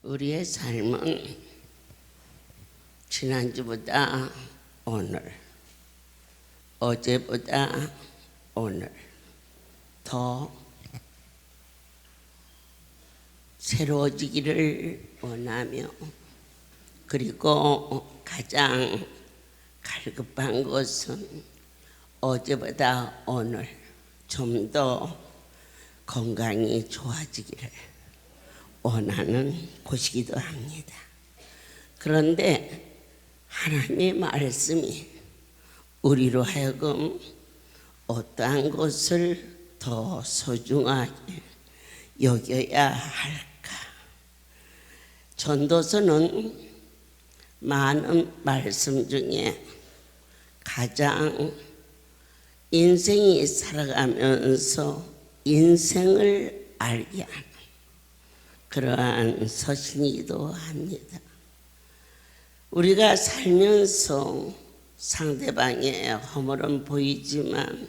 우리의 삶은 지난주보다 오늘, 어제보다 오늘 더 새로워지기를 원하며, 그리고 가장 갈급한 것은 어제보다 오늘 좀 더 건강이 좋아지기를 원하는 곳이기도 합니다. 그런데 하나님의 말씀이 우리로 하여금 어떠한 것을 더 소중하게 여겨야 할까? 전도서는 많은 말씀 중에 가장 인생이 살아가면서 인생을 알게 하는 그러한 서신이기도 합니다. 우리가 살면서 상대방의 허물은 보이지만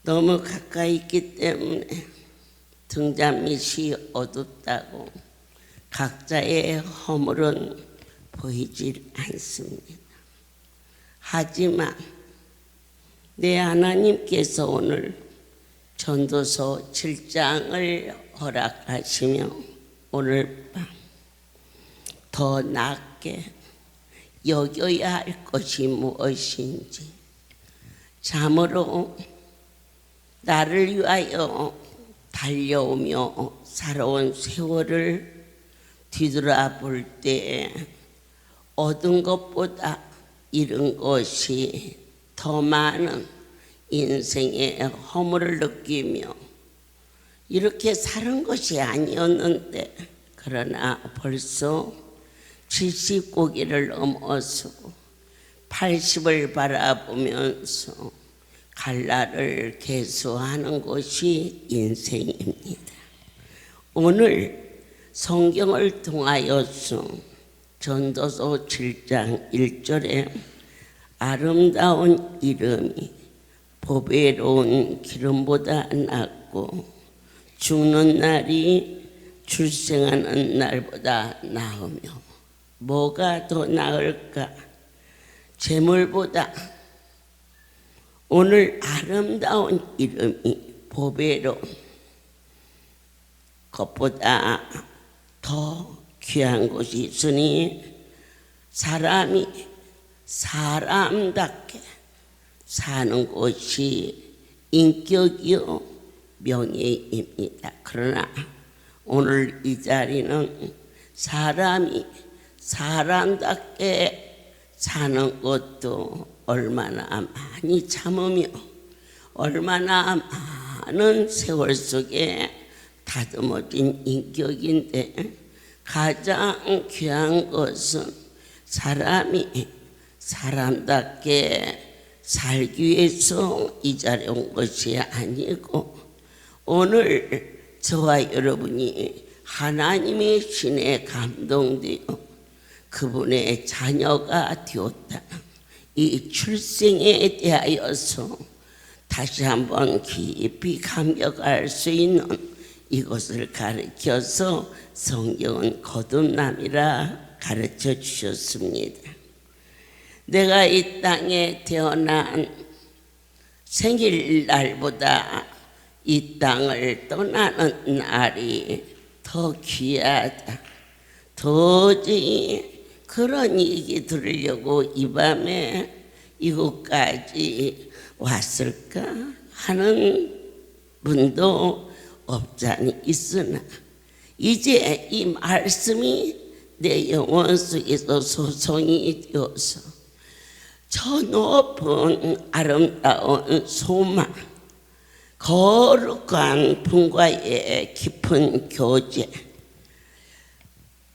너무 가까이 있기 때문에 등잔밑이 어둡다고 각자의 허물은 보이질 않습니다. 하지만 내 하나님께서 오늘 전도서 7장을 허락하시며 오늘 밤 더 낮게 여겨야 할 것이 무엇인지, 참으로 나를 위하여 달려오며 살아온 세월을 뒤돌아볼 때 얻은 것보다 잃은 것이 더 많은 인생의 허물을 느끼며 이렇게 사는 것이 아니었는데, 그러나 벌써 70고기를 넘어서고 80을 바라보면서 갈날을 계수하는 것이 인생입니다. 오늘 성경을 통하여서 전도서 7장 1절에 아름다운 이름이 보배로운 기름보다 낫고 죽는 날이 출생하는 날보다 나으며, 뭐가 더 나을까? 재물보다 오늘 아름다운 이름이 보배로운 것보다 더 귀한 것이 있으니 사람이 사람답게 사는 것이 인격이요 명예입니다. 그러나 오늘 이 자리는 사람이 사람답게 사는 것도 얼마나 많이 참으며 얼마나 많은 세월 속에 다듬어진 인격인데, 가장 귀한 것은 사람이 사람답게 살기 위해서 이 자리에 온 것이 아니고, 오늘 저와 여러분이 하나님의 신에 감동되어 그분의 자녀가 되었다, 이 출생에 대하여서 다시 한번 깊이 감격할 수 있는 이것을 가르쳐서 성경은 거듭남이라 가르쳐 주셨습니다. 내가 이 땅에 태어난 생일날보다 이 땅을 떠나는 날이 더 귀하다. 도저히 그런 얘기 들으려고 이 밤에 이곳까지 왔을까 하는 분도 없지 않이 있으나, 이제 이 말씀이 내 영혼 속에서 소송이 되어서 저 높은 아름다운 소망, 거룩한 분과의 깊은 교제,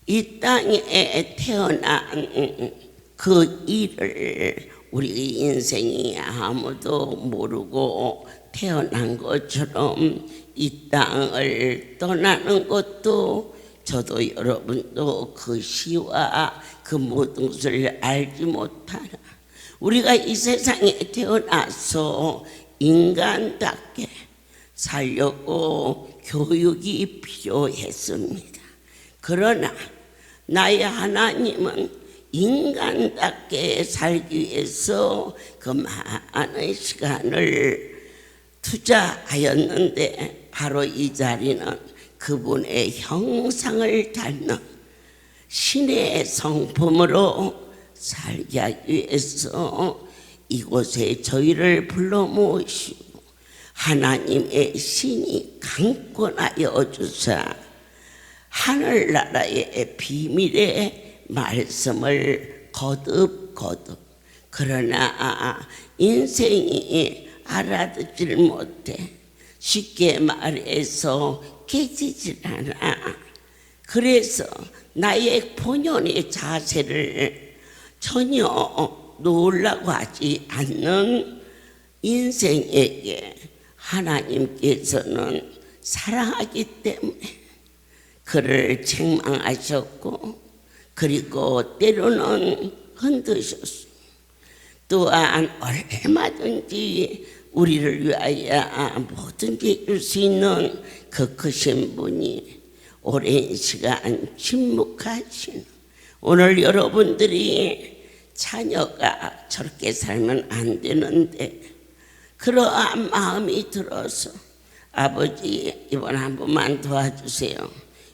이 땅에 태어난 그 일을 우리 인생이 아무도 모르고 태어난 것처럼 이 땅을 떠나는 것도 저도 여러분도 그 시와 그 모든 것을 알지 못하나, 우리가 이 세상에 태어나서 인간답게 살려고 교육이 필요했습니다. 그러나 나의 하나님은 인간답게 살기 위해서 그 많은 시간을 투자하였는데, 바로 이 자리는 그분의 형상을 닮는 신의 성품으로 살게 하기 위해서 이곳에 저희를 불러 모으시고 하나님의 신이 강권하여 주사 하늘나라의 비밀의 말씀을 거듭거듭, 그러나 인생이 알아듣질 못해 쉽게 말해서 깨지질 않아. 그래서 나의 본연의 자세를 전혀 놓으려고 하지 않는 인생에게 하나님께서는 사랑하기 때문에 그를 책망하셨고, 그리고 때로는 흔드셨소. 또한 얼마든지 우리를 위하여 뭐든지 줄 수 있는 그 크신 분이 오랜 시간 침묵하신, 오늘 여러분들이 자녀가 저렇게 살면 안 되는데 그러한 마음이 들어서 아버지 이번 한 번만 도와주세요.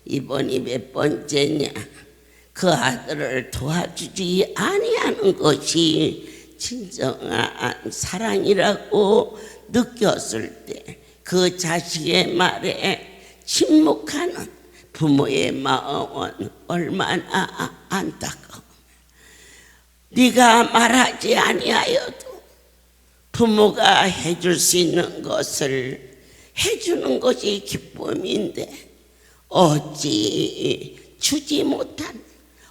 이번이 몇 번째냐. 그 아들을 도와주지 아니하는 것이 진정한 사랑이라고 느꼈을 때 그 자식의 말에 침묵하는 부모의 마음은 얼마나 안타까워. 네가 말하지 아니하여도 부모가 해줄 수 있는 것을 해주는 것이 기쁨인데 어찌 주지 못한,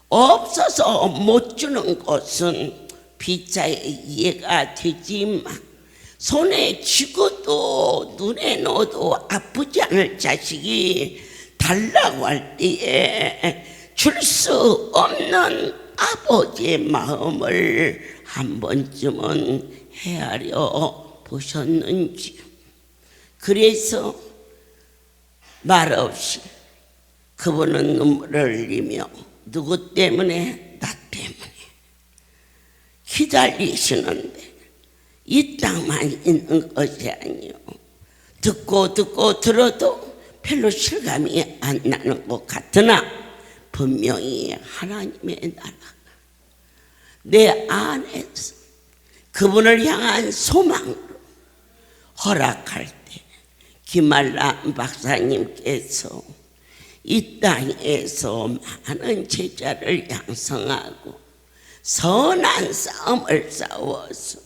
없어서 못 주는 것은 비자의 이해가 되지만 손에 쥐고도 눈에 넣어도 아프지 않을 자식이 달라고 할 때에 줄 수 없는 아버지의 마음을 한 번쯤은 헤아려 보셨는지. 그래서 말없이 그분은 눈물을 흘리며 누구 때문에? 나 때문에 기다리시는데 이 땅만 있는 것이 아니요, 듣고 들어도 별로 실감이 안 나는 것 같으나 분명히 하나님의 나라가 내 안에서 그분을 향한 소망으로 허락할 때 김말람 박사님께서 이 땅에서 많은 제자를 양성하고 선한 싸움을 싸워서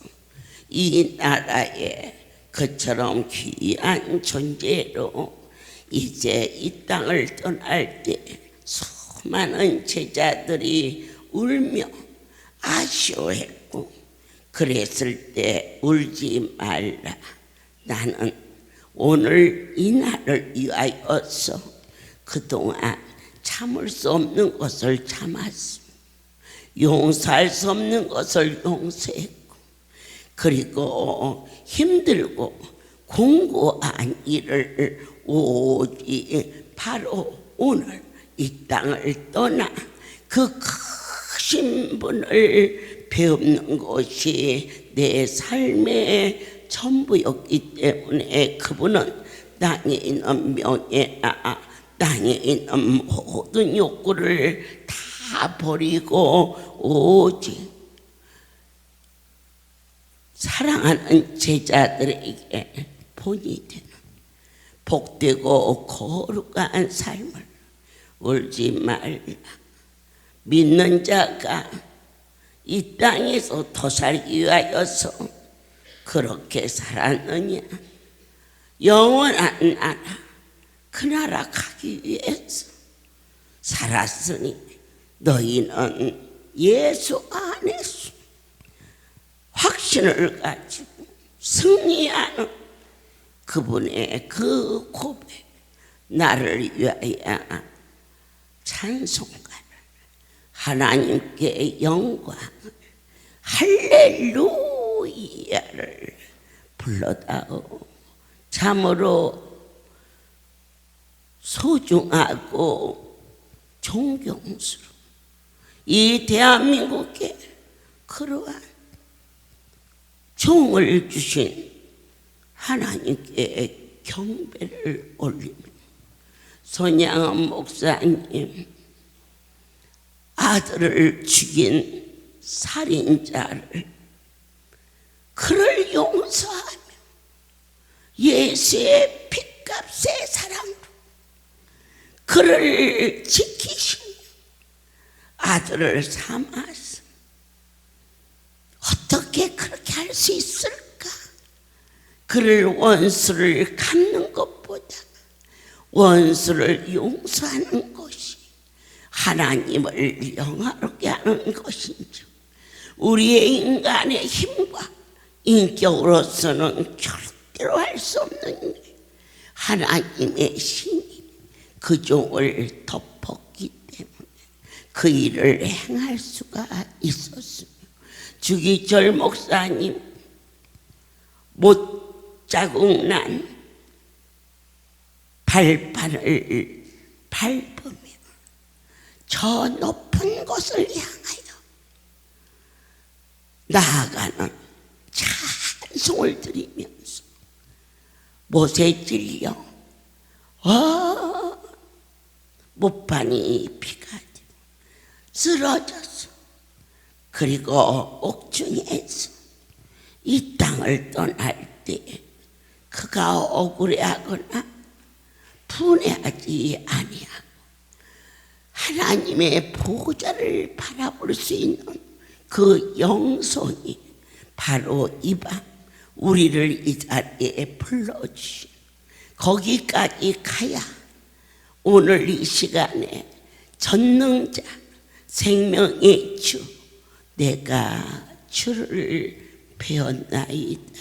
이 나라에 그처럼 귀한 존재로 이제 이 땅을 떠날 때 수많은 제자들이 울며 아쉬워했고, 그랬을 때 울지 말라. 나는 오늘 이 날을 위하여서 그동안 참을 수 없는 것을 참았습니다. 용서할 수 없는 것을 용서했고, 그리고 힘들고 공고한 일을 오직 바로 오늘 이 땅을 떠나 그 크신 분을 배우는 것이 내 삶의 전부였기 때문에 그분은 땅에 있는 명예나 땅에 있는 모든 욕구를 다 버리고 오직 사랑하는 제자들에게 본이 되는 복되고 거룩한 삶을 울지 말라. 믿는 자가 이 땅에서 더 살기 위하여서 그렇게 살았느냐? 영원한 나라, 그 나라 가기 위해서 살았으니 너희는 예수 안에서 확신을 가지고 승리하는 그분의 그 고백, 나를 위하여 찬송가를, 하나님께 영광을, 할렐루야를 불러다오. 참으로 소중하고 존경스러운 이 대한민국에 그러한 종을 주신 하나님께 경배를 올리며, 손양은 목사님 아들을 죽인 살인자를 그를 용서하며 예수의 핏값의 사랑으로 그를 지키시며 아들을 삼아서 어떻게 그렇게 할 수 있을까? 그를 원수를 갚는 것보다 원수를 용서하는 것이 하나님을 영화롭게 하는 것인지 우리의 인간의 힘과 인격으로서는 절대로 할 수 없는 일, 하나님의 신이 그 종을 덮었기 때문에 그 일을 행할 수가 있었으며, 주기철 목사님 못자국 난 발판을 밟으며 저 높은 곳을 향하여 나아가는 찬송을 드리면서 못에 찔려 못판이 피가 되고 쓰러졌어. 그리고 옥중에서 이 땅을 떠날 때 그가 억울해하거나 분해하지 아니하고 하나님의 보좌를 바라볼 수 있는 그 영성이 바로 이 밤 우리를 이 자리에 불러주신, 거기까지 가야 오늘 이 시간에 전능자 생명의 주 내가 주를 배웠나이다.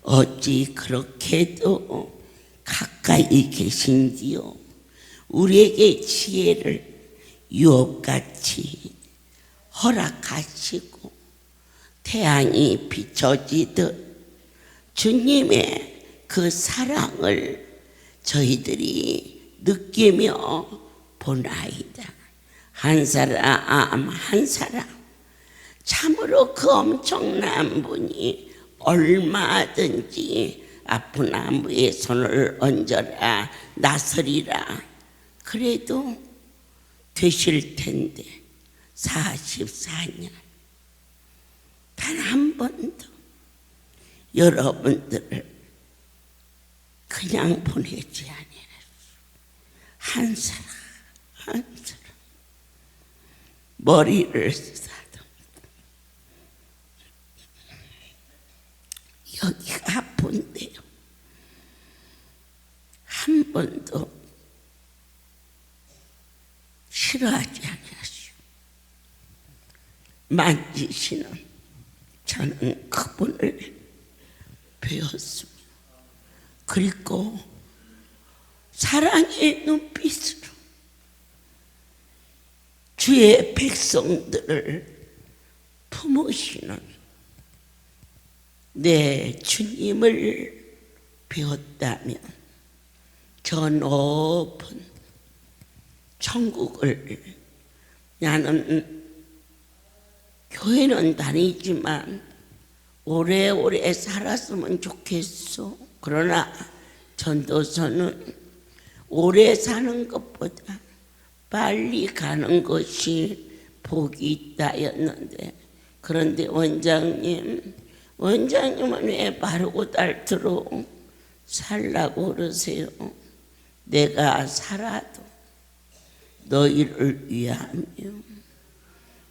어찌 그렇게도 가까이 계신지요. 우리에게 지혜를 유업같이 허락하시고 태양이 비춰지듯 주님의 그 사랑을 저희들이 느끼며 보나이다. 한 사람 한 사람 참으로 그 엄청난 분이 얼마든지 아픈 나무에 손을 얹어라 나서리라 그래도 되실 텐데 44년 단 한 번도 여러분들을 그냥 보내지 아니하셨소. 한 사람 한 사람 머리를 쓰다듬 여기가 아픈데요 한 번도 싫어하지 아니하시오. 만지시는 저는 그분을 배웠습니다. 그리고 사랑의 눈빛으로 주의 백성들을 품으시는 내 주님을 배웠다면 저 높은 천국을 나는 교회는 다니지만 오래오래 살았으면 좋겠어. 그러나 전도서는 오래 사는 것보다 빨리 가는 것이 복이 있다였는데, 그런데 원장님은 왜 바르고 달도록 살라고 그러세요? 내가 살아도 너희를 위하며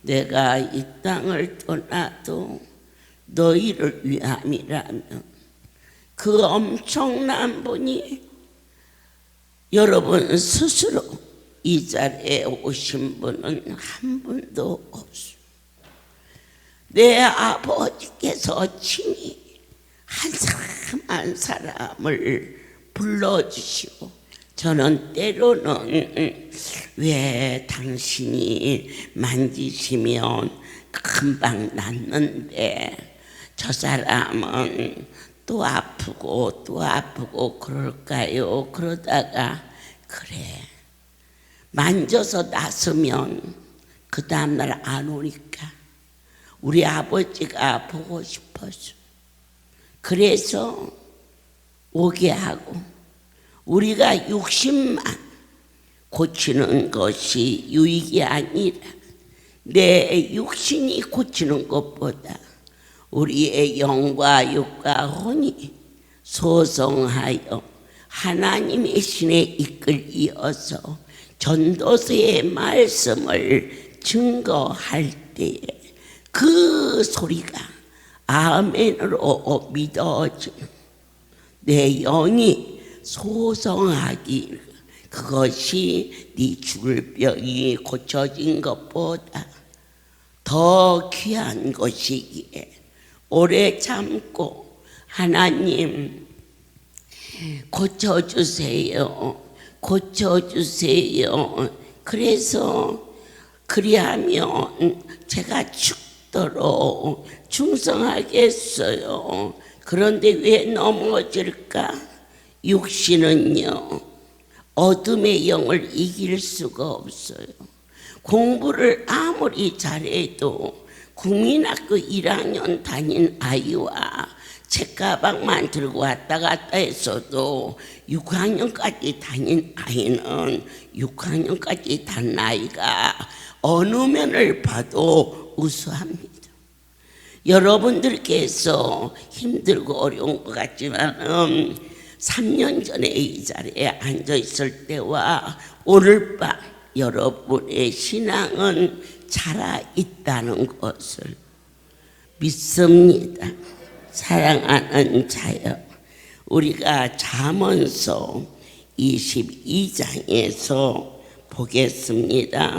내가 이 땅을 떠나도 너희를 위함이라면 그 엄청난 분이 여러분 스스로 이 자리에 오신 분은 한 분도 없습니다. 내 아버지께서 친히 한 사람 한 사람을 불러주시고, 저는 때로는 왜 당신이 만지시면 금방 낫는데 저 사람은 또 아프고 또 아프고 그럴까요? 그러다가 그래 만져서 낫으면 그 다음날 안 오니까 우리 아버지가 보고 싶어서 그래서 오게 하고, 우리가 육신만 고치는 것이 유익이 아니라 내 육신이 고치는 것보다 우리의 영과 육과 혼이 소성하여 하나님의 신에 이끌이어서 전도서의 말씀을 증거할 때에 그 소리가 아멘으로 믿어지는 내 영이 소성하기 그것이 네 죽을 병이 고쳐진 것보다 더 귀한 것이기에 오래 참고 하나님 고쳐주세요. 고쳐주세요. 그래서 그리하면 제가 죽도록 충성하겠어요. 그런데 왜 넘어질까? 육신은요, 어둠의 영을 이길 수가 없어요. 공부를 아무리 잘해도 국민학교 1학년 다닌 아이와 책가방만 들고 왔다 갔다 했어도 6학년까지 다닌 아이는 6학년까지 단 나이가 어느 면을 봐도 우수합니다. 여러분들께서 힘들고 어려운 것 같지만 3년 전에 이 자리에 앉아 있을 때와 오늘 밤 여러분의 신앙은 자라 있다는 것을 믿습니다. 사랑하는 자여, 우리가 잠언서 22장에서 보겠습니다.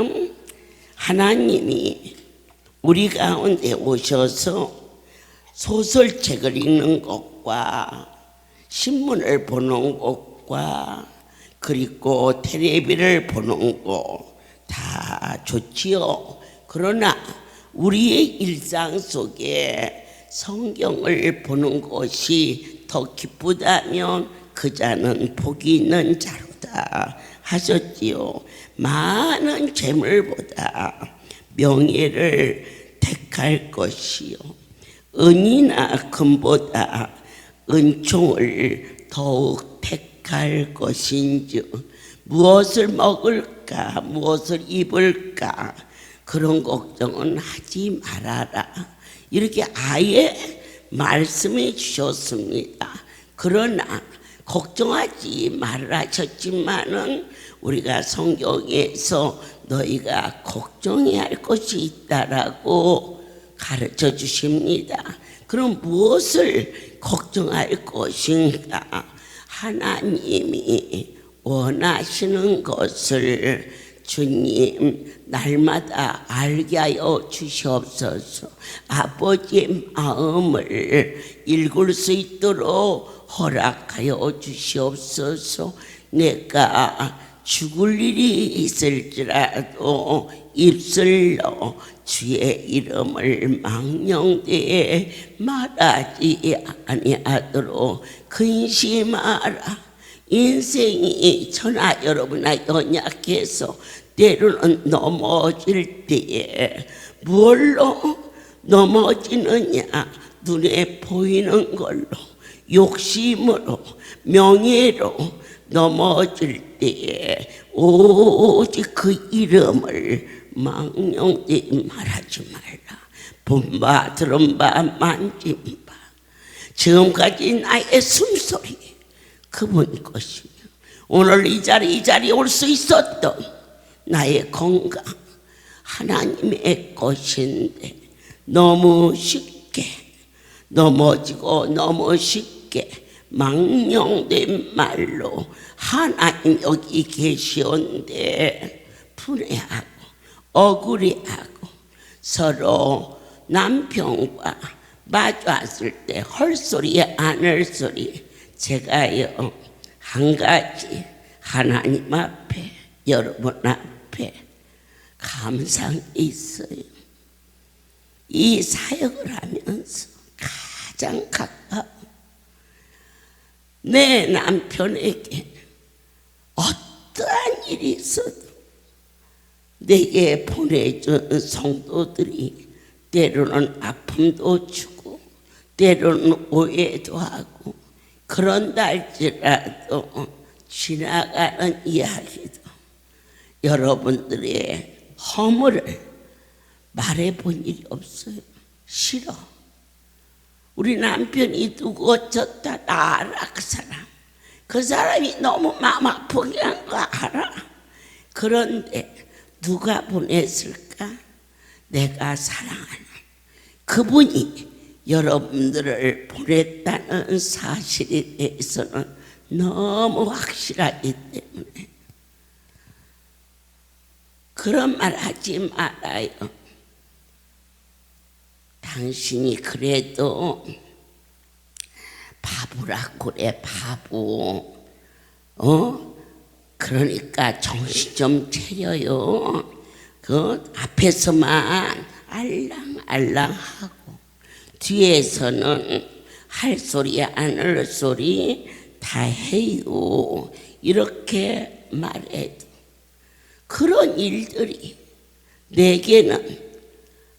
하나님이 우리 가운데 오셔서 소설책을 읽는 것과 신문을 보는 것과 그리고 텔레비를 보는 것 다 좋지요. 그러나 우리의 일상 속에 성경을 보는 것이 더 기쁘다면 그 자는 복이 있는 자로다 하셨지요. 많은 재물보다 명예를 택할 것이요, 은이나 금보다 은총을 더욱 택할 것인즉 무엇을 먹을까 무엇을 입을까 그런 걱정은 하지 말아라, 이렇게 아예 말씀해 주셨습니다. 그러나 걱정하지 말라 하셨지만은 우리가 성경에서 너희가 걱정해야 할 것이 있다라고 가르쳐 주십니다. 그럼 무엇을 걱정할 것인가? 하나님이 원하시는 것을 주님 날마다 알게 하여 주시옵소서. 아버지의 마음을 읽을 수 있도록 허락하여 주시옵소서. 내가 죽을 일이 있을지라도 입술로 주의 이름을 망령되이 말하지 아니하도록 근심하라. 인생이 저나 여러분아 연약해서 때로는 넘어질 때에 무엇로 넘어지느냐? 눈에 보이는 걸로, 욕심으로, 명예로 넘어질 때에 오직 그 이름을 망령되이 말하지 말라. 본 바 들은 바 만진 바 지금까지 나의 숨소리 그분 것이며 오늘 이 자리에 올 수 있었던 나의 건강 하나님의 것인데 너무 쉽게 넘어지고 너무 쉽게 망령된 말로 하나님 여기 계시온데 분해하고 억울해하고 서로 남편과 마주왔을 때 헐소리 안 할소리 제가요 한 가지 하나님 앞에 여러분 앞에 감상이 있어요. 이 사역을 하면서 가장 가까운 내 남편에게 어떠한 일이 있어도 내게 보내준 성도들이 때로는 아픔도 주고 때로는 오해도 하고 그런다 할지라도 지나가는 이야기도 여러분들의 허물을 말해본 일이 없어요. 싫어. 우리 남편이 누구 어쩌다 나 알아. 그 사람이 너무 마음 아프게 한 거 알아. 그런데 누가 보냈을까? 내가 사랑하는 그분이 여러분들을 보냈다는 사실에 대해서는 너무 확실하기 때문에 그런 말 하지 말아요. 당신이 그래도 바보라 그래, 바보. 그러니까 정신 좀 차려요. 그 앞에서만 알랑알랑하고 뒤에서는 할 소리 안 할 소리 다 해요. 이렇게 말해도 그런 일들이 내게는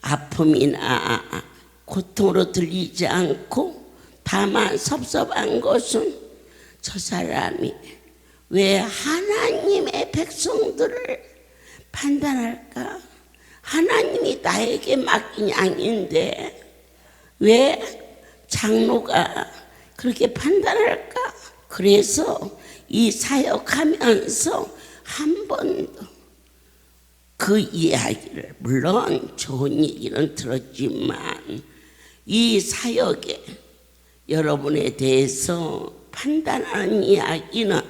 아픔이나 고통으로 들리지 않고 다만 섭섭한 것은 저 사람이 왜 하나님의 백성들을 판단할까? 하나님이 나에게 맡긴 양인데 왜 장로가 그렇게 판단할까? 그래서 이 사역하면서 한 번도 그 이야기를, 물론 좋은 얘기는 들었지만 이 사역에 여러분에 대해서 판단하는 이야기는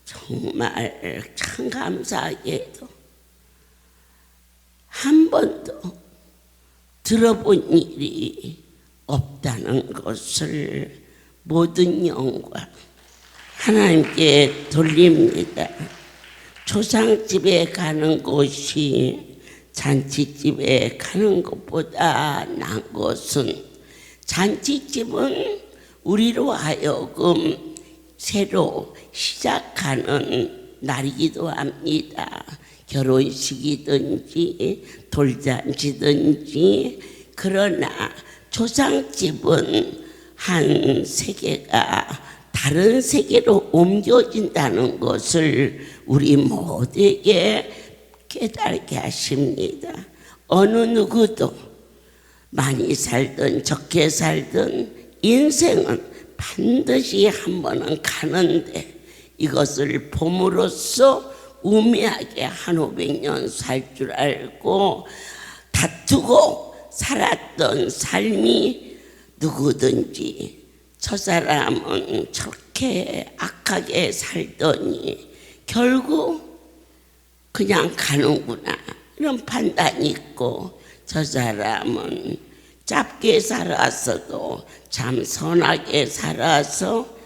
정말 참 감사하게도 한 번도 들어본 일이 없다는 것을 모든 영광 하나님께 돌립니다. 초상집에 가는 것이 잔치집에 가는 것보다 나은 것은, 잔치집은 우리로 하여금 새로 시작하는 날이기도 합니다. 결혼식이든지 돌잔치든지. 그러나 초상집은 한 세계가 다른 세계로 옮겨진다는 것을 우리 모두에게 깨닫게 하십니다. 어느 누구도 많이 살든 적게 살든 인생은 반드시 한 번은 가는데, 이것을 봄으로써 우매하게 한 500년 살 줄 알고 다투고 살았던 삶이 누구든지 저 사람은 저렇게 악하게 살더니 결국 그냥 가는구나 이런 판단이 있고, 저 사람은 짧게 살았어도 참 선하게 살아서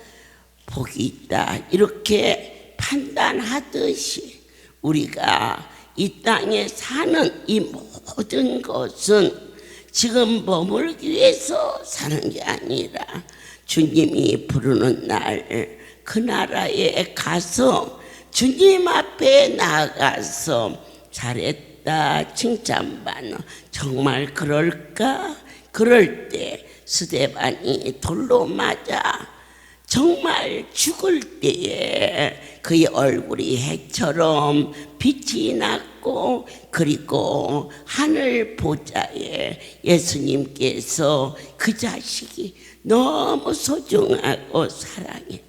복이 있다 이렇게 판단하듯이, 우리가 이 땅에 사는 이 모든 것은 지금 머물기 위해서 사는 게 아니라 주님이 부르는 날 그 나라에 가서 주님 앞에 나가서 잘했다 칭찬받는, 정말 그럴까? 그럴 때 스데반이 돌로 맞아 정말 죽을 때에 그의 얼굴이 해처럼 빛이 났고, 그리고 하늘 보좌에 예수님께서 그 자식이 너무 소중하고 사랑해서,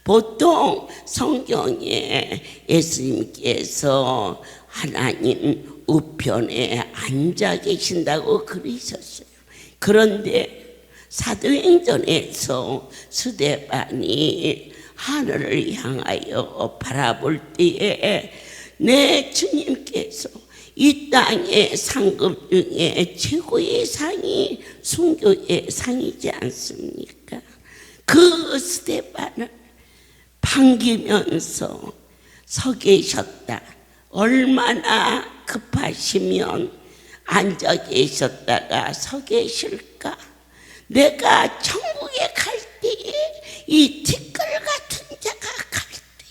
보통 성경에 예수님께서 하나님 우편에 앉아 계신다고 그러셨어요. 그런데 사도행전에서 스데반이 하늘을 향하여 바라볼 때에 내 주님께서 이 땅의 상급 중에 최고의 상이 순교의 상이지 않습니까? 그 스데반을 반기면서 서 계셨다. 얼마나 급하시면 앉아 계셨다가 서 계실까? 내가 천국에 갈 때에 이 티끌 같은 자가 갈 때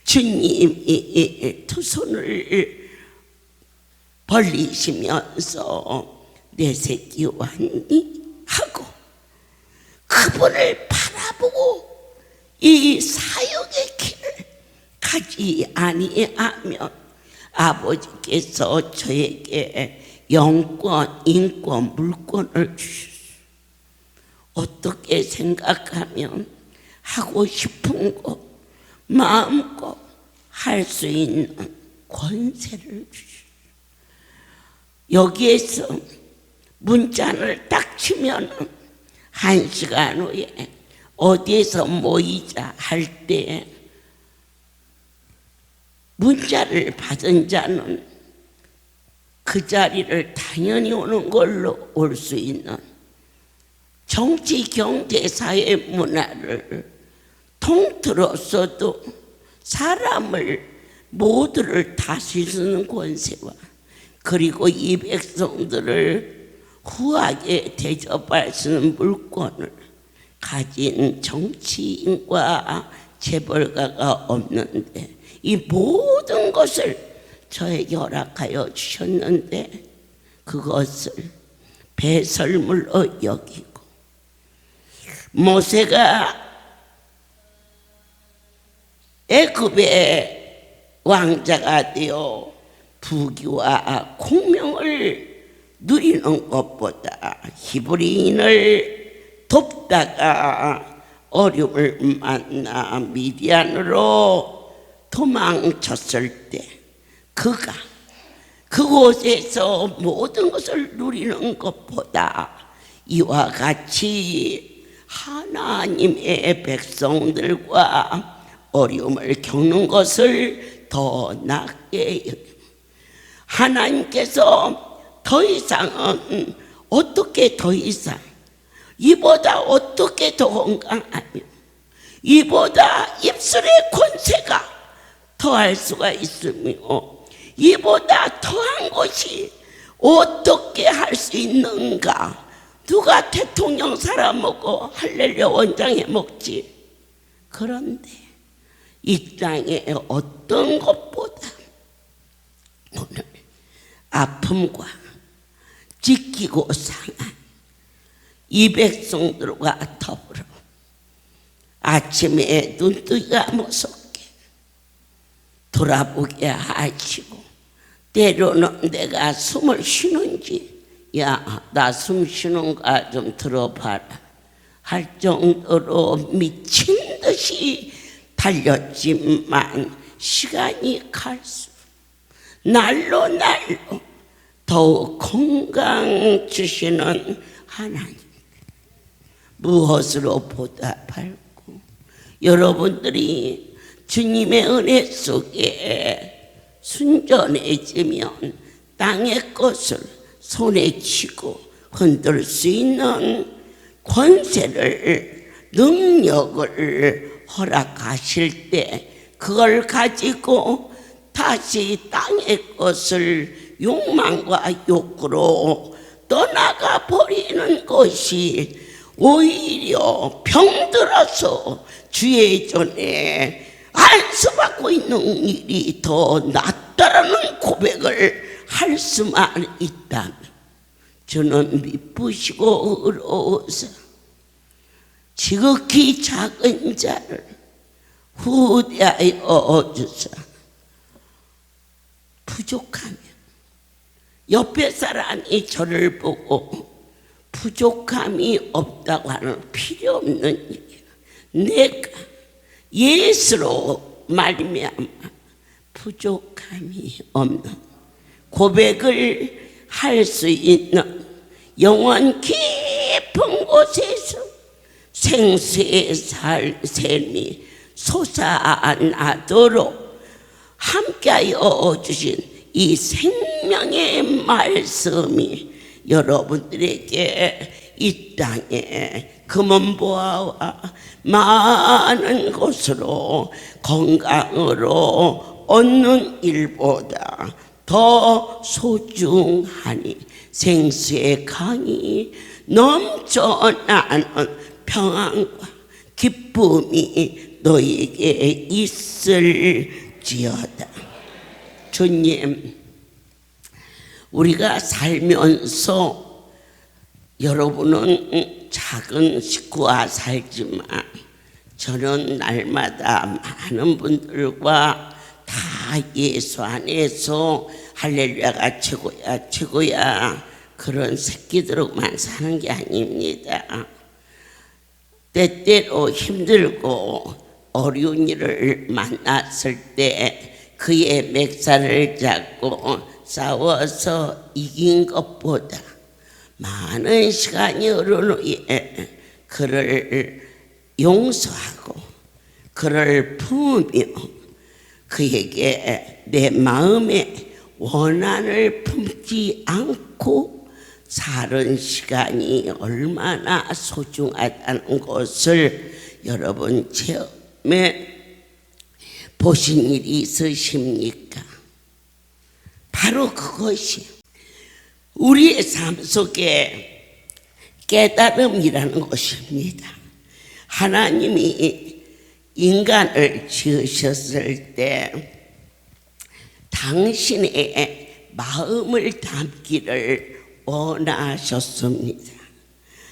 주님이 두 손을 벌리시면서 내 새끼 왔니? 하고 그분을 바라보고 이 사역의 길을 가지 아니하면 아버지께서 저에게 영권, 인권, 물권을 주셨어요. 어떻게 생각하면 하고 싶은 것 마음껏 할 수 있는 권세를 주셨어요. 여기에서 문자를 딱 치면 1시간 후에 어디에서 모이자 할 때 문자를 받은 자는 그 자리를 당연히 오는 걸로 올 수 있는 정치, 경제, 사회, 문화를 통틀어서도 사람을 모두를 다스리는 권세와 그리고 이 백성들을 후하게 대접할 수 있는 물권을 가진 정치인과 재벌가가 없는데 이 모든 것을 저에게 허락하여 주셨는데 그것을 배설물로 여기고 모세가 애굽의 왕자가 되어 부귀와 공명을 누리는 것보다 히브리인을 돕다가 어려움을 만나 미디안으로 도망쳤을 때 그가 그곳에서 모든 것을 누리는 것보다 이와 같이 하나님의 백성들과 어려움을 겪는 것을 더 낫게 하나님께서 더 이상은 어떻게 더 이상 이보다 어떻게 더 건강하며 이보다 입술의 권세가 더할 수가 있으며 이보다 더한 것이 어떻게 할 수 있는가. 누가 대통령 살아먹고 할렐루야 원장해 먹지. 그런데 이 땅에 어떤 것보다 오늘 아픔과 지키고 상한 이 백성들과 더불어 아침에 눈뜨기가 무섭게 돌아보게 하시고 때로는 내가 숨을 쉬는지 야, 나 숨 쉬는가 좀 들어봐라 할 정도로 미친 듯이 달렸지만 시간이 갈수록 날로 더욱 건강 주시는 하나님 무엇으로 보답할고 여러분들이 주님의 은혜 속에 순전해지면 땅의 것을 손에 쥐고 흔들 수 있는 권세를 능력을 허락하실 때 그걸 가지고 다시 땅의 것을 욕망과 욕구로 떠나가 버리는 것이 오히려 병들어서 주의 전에 안수받고 있는 일이 더 낫다라는 고백을 할 수만 있다면 저는 미쁘시고 의로워서 지극히 작은 자를 후대하여 주사 부족하면 옆에 사람이 저를 보고 부족함이 없다고 하는 필요 없는 일이야. 내가 예수로 말미암아 부족함이 없는 고백을 할 수 있는 영원 깊은 곳에서 생수의 샘이 솟아나도록 함께하여 주신 이 생명의 말씀이 여러분들에게 이 땅에 금은보화와 많은 것으로 건강으로 얻는 일보다 더 소중하니 생수의 강이 넘쳐나는 평안과 기쁨이 너에게 있을지어다. 주님, 우리가 살면서 여러분은 작은 식구와 살지만 저는 날마다 많은 분들과 다 예수 안에서 할렐루야가 최고야 최고야 그런 새끼들만 사는 게 아닙니다. 때때로 힘들고 어려운 일을 만났을 때 그의 맥살을 잡고 싸워서 이긴 것보다 많은 시간이 흐른 후에 그를 용서하고 그를 품으며 그에게 내 마음의 원한을 품지 않고 사는 시간이 얼마나 소중하다는 것을 여러분 체험해 보신 일이 있으십니까? 바로 그것이 우리의 삶 속에 깨달음이라는 것입니다. 하나님이 인간을 지으셨을 때 당신의 마음을 담기를 원하셨습니다.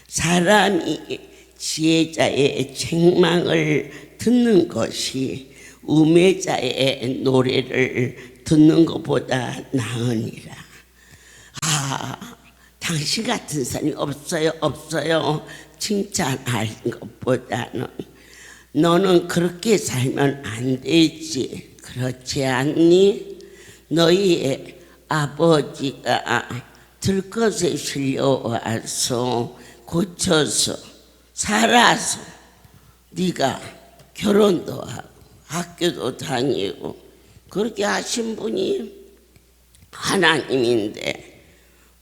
사람이 지혜자의 책망을 듣는 것이 우매자의 노래를 듣는 것보다 나으니라. 당신 같은 사람이 없어요. 칭찬하는 것보다는 너는 그렇게 살면 안 되지. 그렇지 않니? 너희의 아버지가 들것에 실려와서 고쳐서 살아서 네가 결혼도 하고 학교도 다니고 그렇게 하신 분이 하나님인데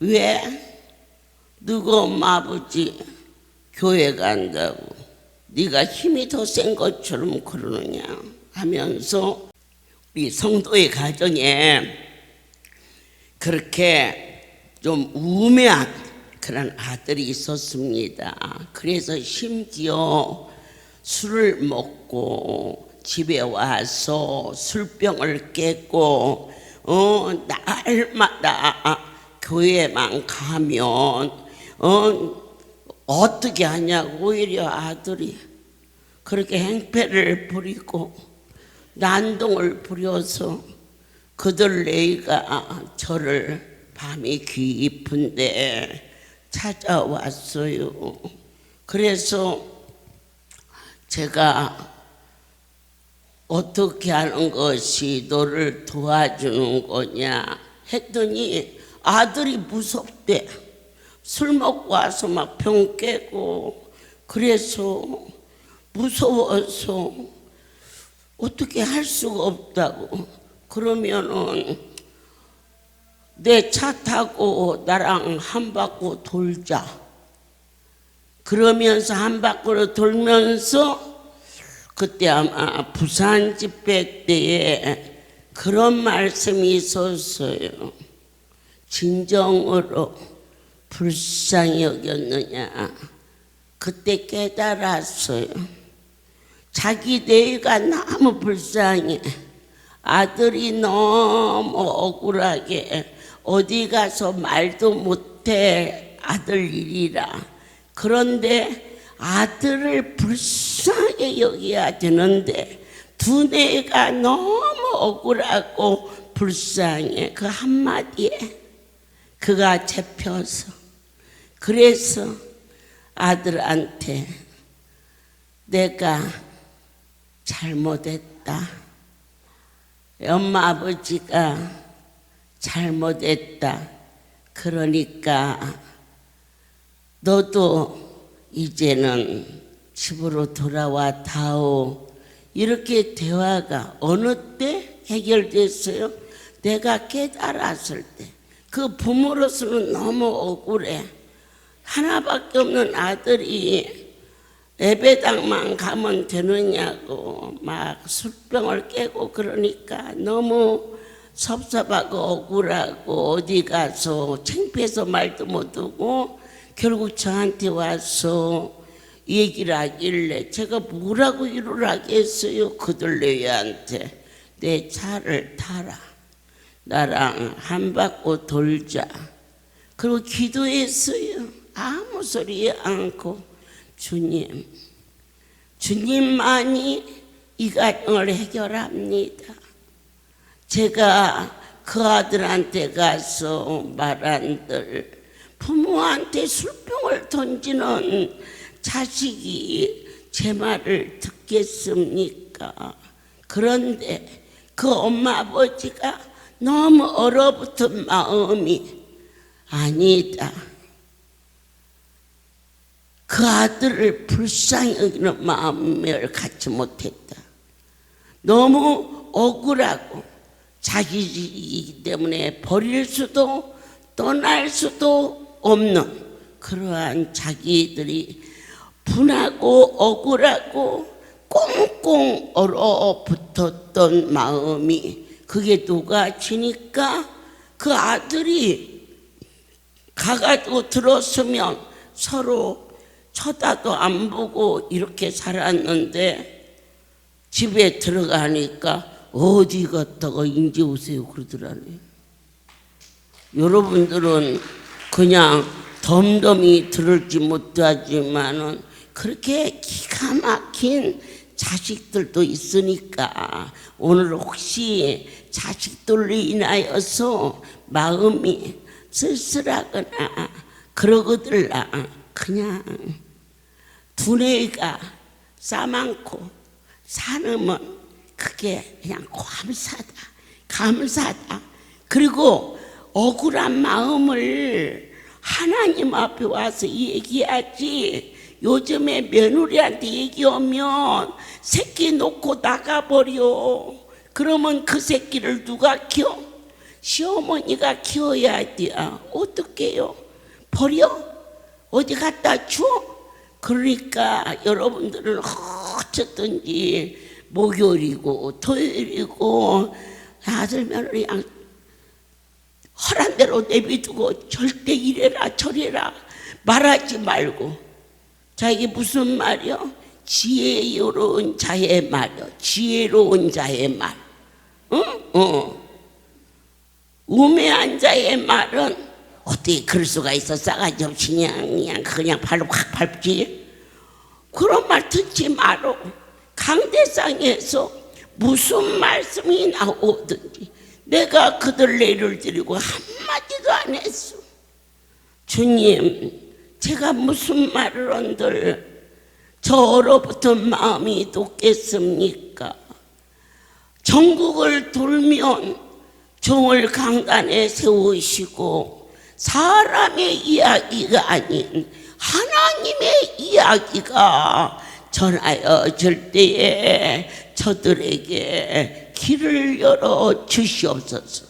왜 누구 엄마 아버지 교회 간다고 네가 힘이 더 센 것처럼 그러느냐 하면서 우리 성도의 가정에 그렇게 좀 우매한 그런 아들이 있었습니다. 그래서 심지어 술을 먹고 집에 와서 술병을 깼고 날마다 교회만 가면 어떻게 하냐고 오히려 아들이 그렇게 행패를 부리고 난동을 부려서 그들 내가 저를 밤이 깊은데 찾아왔어요. 그래서 제가 어떻게 하는 것이 너를 도와주는 거냐 했더니 아들이 무섭대. 술 먹고 와서 막 병 깨고 그래서 무서워서 어떻게 할 수가 없다고. 그러면은 내 차 타고 나랑 한 바퀴 돌자. 그러면서 한 바퀴를 돌면서 그때 아마 부산 집회 때에 그런 말씀이 있었어요. 진정으로 불쌍히 여겼느냐. 그때 깨달았어요. 자기 내가 너무 불쌍해. 아들이 너무 억울하게 어디 가서 말도 못해 아들 일이라. 그런데 아들을 불쌍하게 여겨야 되는데 두뇌가 너무 억울하고 불쌍해. 그 한마디에 그가 잡혀서 그래서 아들한테 내가 잘못했다. 엄마 아버지가 잘못했다. 그러니까 너도 이제는 집으로 돌아와 다오. 이렇게 대화가 어느 때 해결됐어요? 내가 깨달았을 때. 그 부모로서는 너무 억울해. 하나밖에 없는 아들이 예배당만 가면 되느냐고 막 술병을 깨고 그러니까 너무 섭섭하고 억울하고 어디 가서 창피해서 말도 못하고 결국 저한테 와서 얘기를 하길래 제가 뭐라고 일을 하겠어요. 그들 내한테 내 차를 타라. 나랑 한 바퀴 돌자. 그리고 기도했어요. 아무 소리 않고 주님만이 이 가정을 해결합니다. 제가 그 아들한테 가서 말한들 부모한테 술병을 던지는 자식이 제 말을 듣겠습니까? 그런데 그 엄마 아버지가 너무 얼어붙은 마음이 아니다. 그 아들을 불쌍히 여기는 마음을 갖지 못했다. 너무 억울하고 자기이기 때문에 버릴 수도 떠날 수도 없는 그러한 자기들이 분하고 억울하고 꽁꽁 얼어붙었던 마음이 그게 녹아지니까 그 아들이 가가지고 들었으면 서로 쳐다도 안 보고 이렇게 살았는데 집에 들어가니까 어디 갔다가 인제 오세요 그러더라네. 여러분들은 그냥 덤덤히 들을지 못하지만은 그렇게 기가 막힌 자식들도 있으니까 오늘 혹시 자식들로 인하여서 마음이 쓸쓸하거나 그러거들라 그냥 두뇌가 싸많고 사람은 그게 그냥 감사다. 그리고 억울한 마음을 하나님 앞에 와서 얘기하지. 요즘에 며느리한테 얘기하면 새끼 놓고 나가버려. 그러면 그 새끼를 누가 키워? 시어머니가 키워야 돼. 어떡해요? 버려? 어디 갖다 줘? 그러니까 여러분들은 어쨌든지 목요일이고 토요일이고 아들 며느리 그냥 허란 대로 내비두고 절대 이래라 저래라 말하지 말고. 자, 이게 무슨 말이요? 지혜로운 자의 말이요. 지혜로운 자의 말. 우매한 자의 말은 어떻게 그럴 수가 있어? 싸가지 없이 그냥 발로 확 밟지. 그런 말 듣지 마라. 강대상에서 무슨 말씀이 나오든지 내가 그들 예를 드리고 한마디도 안 했어. 주님, 제가 무슨 말을 한들 저 얼어붙은 마음이 돕겠습니까? 전국을 돌면 종을 강단에 세우시고 사람의 이야기가 아닌 하나님의 이야기가 전하여질 때에 저들에게 길을 열어 주시옵소서.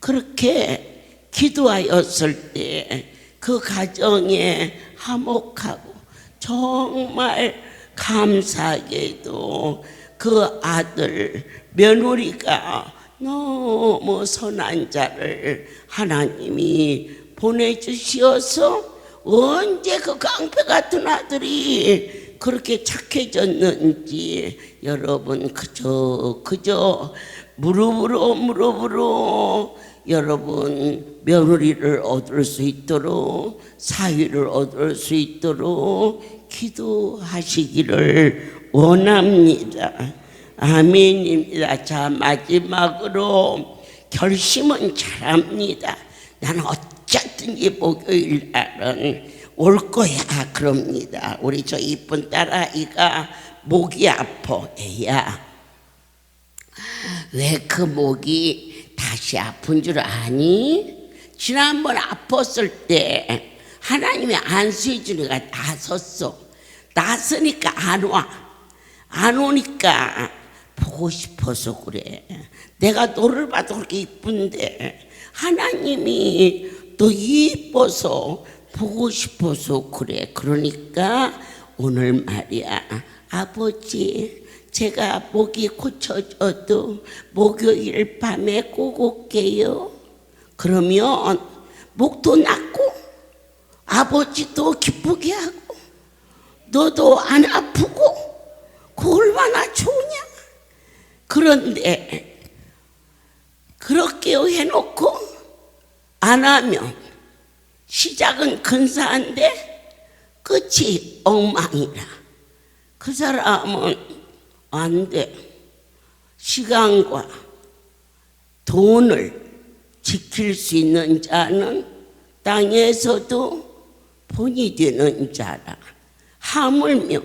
그렇게 기도하였을 때 그 가정에 화목하고 정말 감사하게도 그 아들 며느리가 너무 선한 자를 하나님이 보내주시어서 언제 그 깡패 같은 아들이 그렇게 착해졌는지 여러분 그저 무릎으로 여러분 며느리를 얻을 수 있도록 사위를 얻을 수 있도록 기도하시기를 원합니다. 아멘입니다. 자, 마지막으로 결심은 잘합니다. 나는 어쨌든지 목요일 날은 올 거야 그럽니다. 우리 저 이쁜 딸아이가 목이 아파. 애야, 왜 그 목이 다시 아픈 줄 아니? 지난번 아팠을 때 하나님이 안수해 주니까 나섰어. 나서니까 안 와. 안 오니까 보고 싶어서 그래. 내가 너를 봐도 그렇게 이쁜데 하나님이 너 이뻐서 보고 싶어서 그래. 그러니까 오늘 말이야, 아버지, 제가 목이 고쳐져도 목요일 밤에 꼭 올게요. 그러면 목도 낫고 아버지도 기쁘게 하고 너도 안 아프고 그 얼마나 좋으냐. 그런데 그렇게 해놓고 안 하면 시작은 근사한데 끝이 엉망이라. 그 사람은 안 돼. 시간과 돈을 지킬 수 있는 자는 땅에서도 본이 되는 자라. 하물며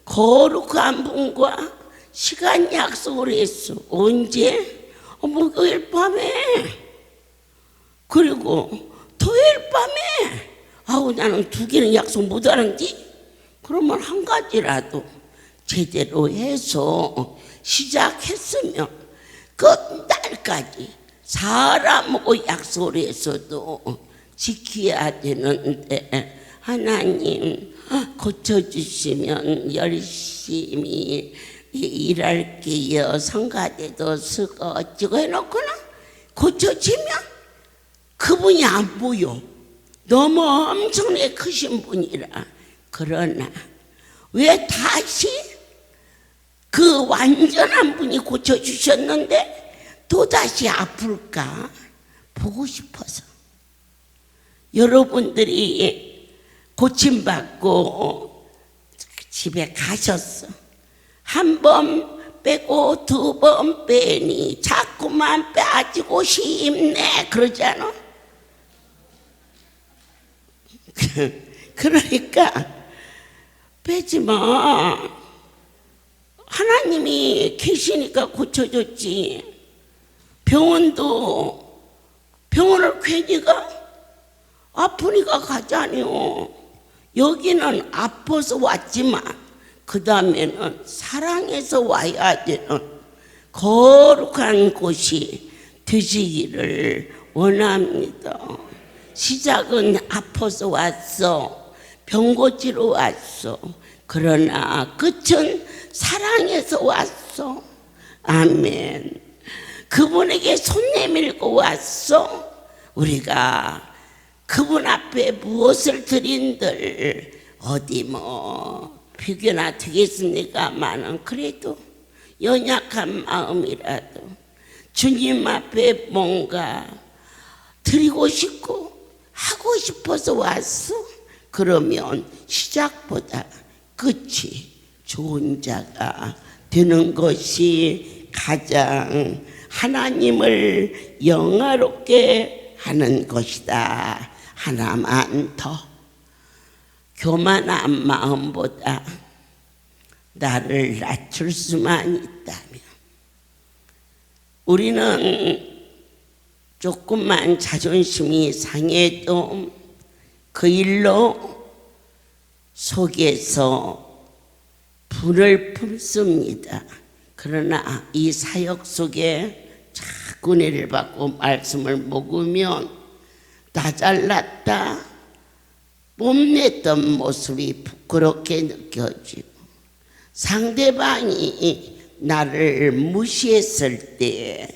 거룩한 분과 시간 약속을 했어. 언제? 목요일 밤에. 그리고 토요일 밤에. 아우, 나는 두 개는 약속 못 하는지? 그러면 한 가지라도 제대로 해서 시작했으면 끝날까지 사람하고 약속을 해서도 지켜야 되는데, 하나님 고쳐주시면 열심히 일할게요, 성가대도 쓰고 어찌고 해놓고는 고쳐지면 그분이 안 보여. 너무 엄청나게 크신 분이라. 그러나 왜 다시 그 완전한 분이 고쳐주셨는데 또다시 아플까 보고 싶어서. 여러분들이 고침받고 집에 가셨어. 한 번 빼고 두 번 빼니 자꾸만 빠지고 싶네 그러잖아. 그러니까 빼지 마. 하나님이 계시니까 고쳐줬지. 병원을 괜히 가? 아프니까 가자니요. 여기는 아파서 왔지만 그 다음에는 사랑해서 와야 되는 거룩한 곳이 되시기를 원합니다. 시작은 아파서 왔어. 병 고치러 왔어. 그러나 끝은 사랑해서 왔어. 아멘. 그분에게 손 내밀고 왔어. 우리가 그분 앞에 무엇을 드린들 어디 비교나 되겠습니까마는 그래도 연약한 마음이라도 주님 앞에 뭔가 드리고 싶고 하고 싶어서 왔어. 그러면 시작보다 끝이 좋은 자가 되는 것이 가장 하나님을 영화롭게 하는 것이다. 하나만 더 교만한 마음보다 나를 낮출 수만 있다면, 우리는 조금만 자존심이 상해도 그 일로 속에서 불을 품습니다. 그러나 이 사역 속에 자꾸 은혜를 받고 말씀을 먹으면 나 잘났다 뽐냈던 모습이 부끄럽게 느껴지고, 상대방이 나를 무시했을 때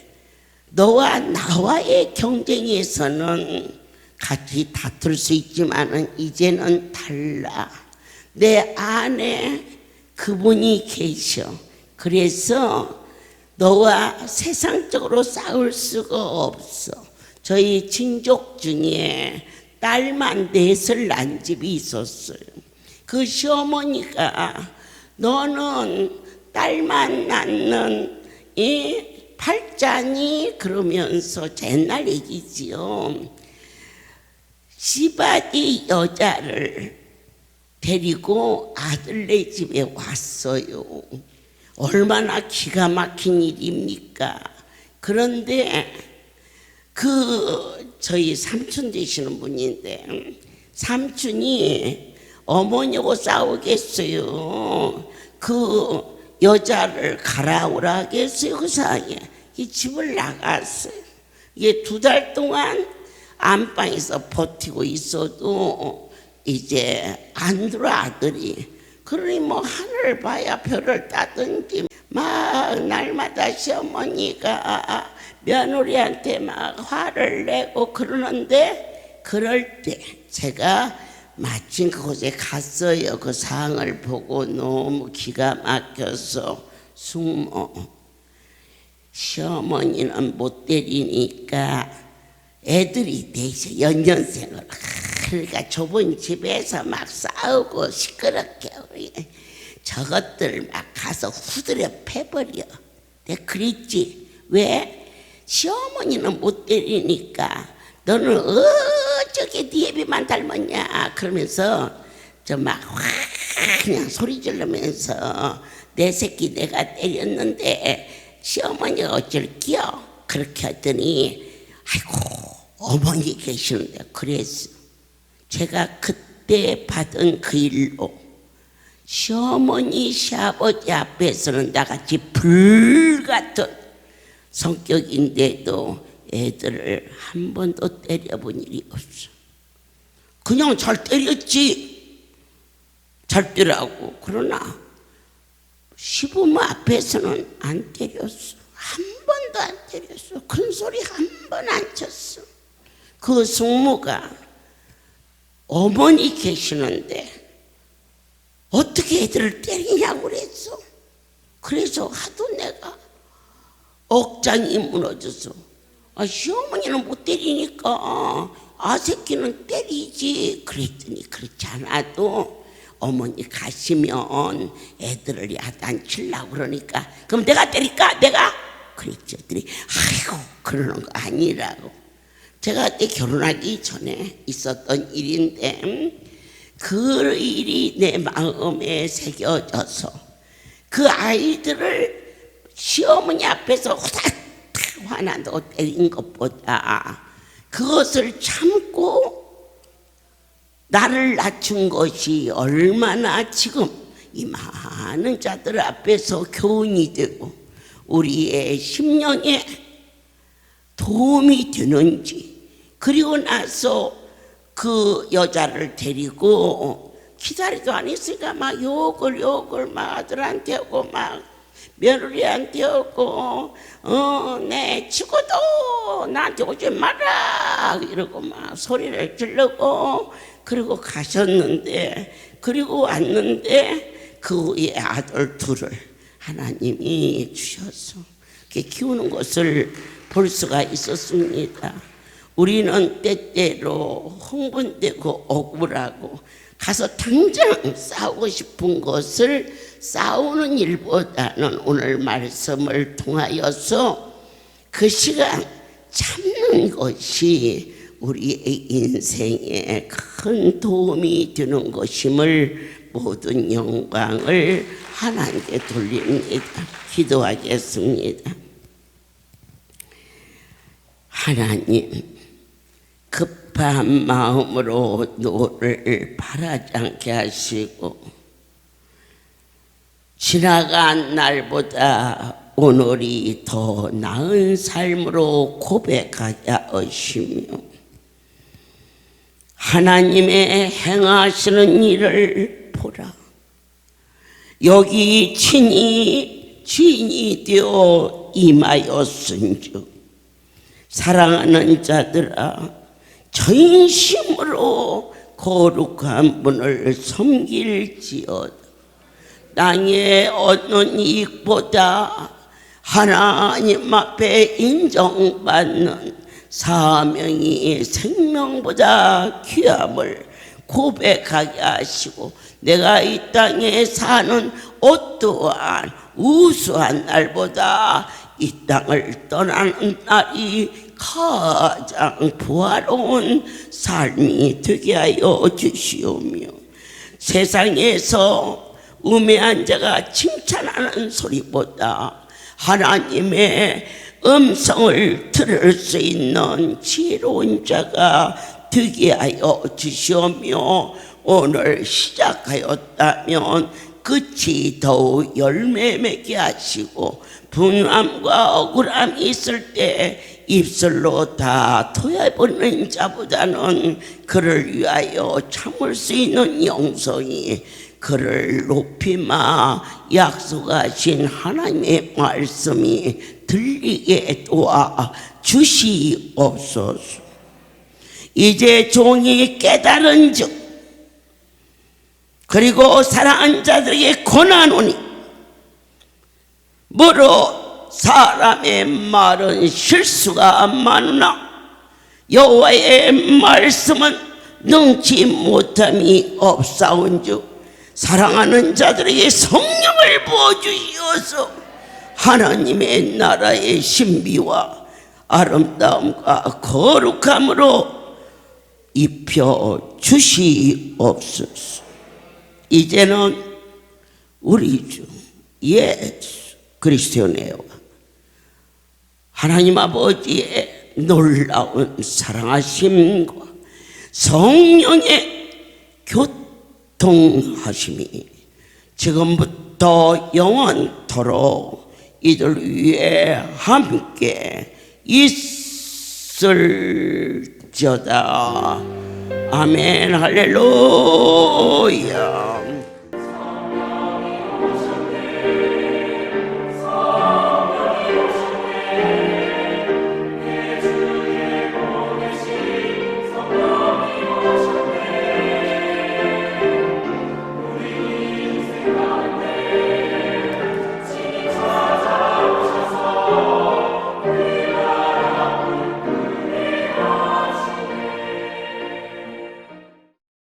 너와 나와의 경쟁에서는 같이 다툴 수 있지만은 이제는 달라. 내 안에 그분이 계셔. 그래서 너와 세상적으로 싸울 수가 없어. 저희 친족 중에 딸만 4살 난 집이 있었어요. 그 시어머니가 너는 딸만 낳는 이 팔자니 그러면서 옛날 얘기지요. 시바지 여자를 데리고 아들네 집에 왔어요. 얼마나 기가 막힌 일입니까? 그런데 저희 삼촌 되시는 분인데, 삼촌이 어머니하고 싸우겠어요. 그 여자를 갈아오라 하겠어요. 그 사이에 이 집을 나갔어요. 이게 2달 동안 안방에서 버티고 있어도 이제 안 들어 아들이. 그러니 하늘을 봐야 별을 따든지 막 날마다 시어머니가 며느리한테 막 화를 내고 그러는데, 그럴 때 제가 마침 그곳에 갔어요. 그 상황을 보고 너무 기가 막혀서 숙모. 시어머니는 못 때리니까 애들이 대신 연년생을, 그러니까 좁은 집에서 막 싸우고 시끄럽게 우리 저것들 막 가서 후드려 패버려. 내가 그랬지. 왜? 시어머니는 못 때리니까 너는 어쩌게 네 애비만 닮았냐 그러면서 그냥 소리 지르면서 내 새끼 내가 때렸는데 시어머니가 어쩔게요. 그렇게 했더니 아이고 어머니 계시는데. 그래서 제가 그때 받은 그 일로 시어머니 시아버지 앞에서는 나같이 불같은 성격인데도 애들을 한 번도 때려본 일이 없어. 그냥 잘 때렸지. 잘 때라고. 그러나 시부모 앞에서는 안 때렸어. 한 번도 안 때렸어. 큰 소리 한 번 안 쳤어. 그 숙모가 어머니 계시는데 어떻게 애들을 때리냐고 그랬어. 그래서 하도 내가 억장이 무너져서 시어머니는 못 때리니까 아새끼는 때리지 그랬더니 그렇지 않아도 어머니 가시면 애들을 야단치려고 그러니까 그럼 내가 때릴까? 내가? 그랬지. 아이고 그러는 거 아니라고. 제가 그때 결혼하기 전에 있었던 일인데 그 일이 내 마음에 새겨져서 그 아이들을 시어머니 앞에서 후다닥 화난다고 때린 것보다 그것을 참고 나를 낮춘 것이 얼마나 지금 이 많은 자들 앞에서 교훈이 되고 우리의 심령에 도움이 되는지. 그리고 나서 그 여자를 데리고 기다리도 안 했으니까 막 욕을 막 아들한테 하고 막 며느리한테 하고 내 죽어도 나한테 오지 마라 이러고 막 소리를 지르고 그리고 가셨는데 그리고 왔는데 그 후에 아들 둘을 하나님이 주셔서 이렇게 키우는 것을 볼 수가 있었습니다. 우리는 때때로 흥분되고 억울하고 가서 당장 싸우고 싶은 것을 싸우는 일보다는 오늘 말씀을 통하여서 그 시간 참는 것이 우리의 인생에 큰 도움이 되는 것임을 모든 영광을 하나님께 돌립니다. 기도하겠습니다. 하나님, 급한 마음으로 너를 바라지 않게 하시고 지나간 날보다 오늘이 더 나은 삶으로 고백하게 하시며 하나님의 행하시는 일을 보라. 여기 친히 주인이 되어 임하였은즉 사랑하는 자들아 전심으로 거룩한 분을 섬길지어다. 땅에 얻는 이익보다 하나님 앞에 인정받는 사명이 생명보다 귀함을 고백하게 하시고 내가 이 땅에 사는 어떠한 우수한 날보다 이 땅을 떠나는 날이 가장 부활로운 삶이 되게 하여 주시오며 세상에서 우매한 자가 칭찬하는 소리보다 하나님의 음성을 들을 수 있는 지혜로운 자가 되게 하여 주시오며 오늘 시작하였다면 끝이 더욱 열매 맺게 하시고 분함과 억울함이 있을 때 입술로 다 토해버리는 자보다는 그를 위하여 참을 수 있는 영성이 그를 높이마 약속하신 하나님의 말씀이 들리게 도와 주시옵소서. 이제 종이 깨달은즉 그리고 사랑하는 자들에게 권하노니 뭐로 사람의 말은 실수가 많으나 여호와의 말씀은 능치 못함이 없사온즉 사랑하는 자들에게 성령을 부어주시어서 하나님의 나라의 신비와 아름다움과 거룩함으로 입혀 주시옵소서. 이제는 우리 주 예수 그리스도의 은혜와 하나님 아버지의 놀라운 사랑하심과 성령의 교통하심이 지금부터 영원토록 이들 위에 함께 있을지어다. 아멘 할렐루야.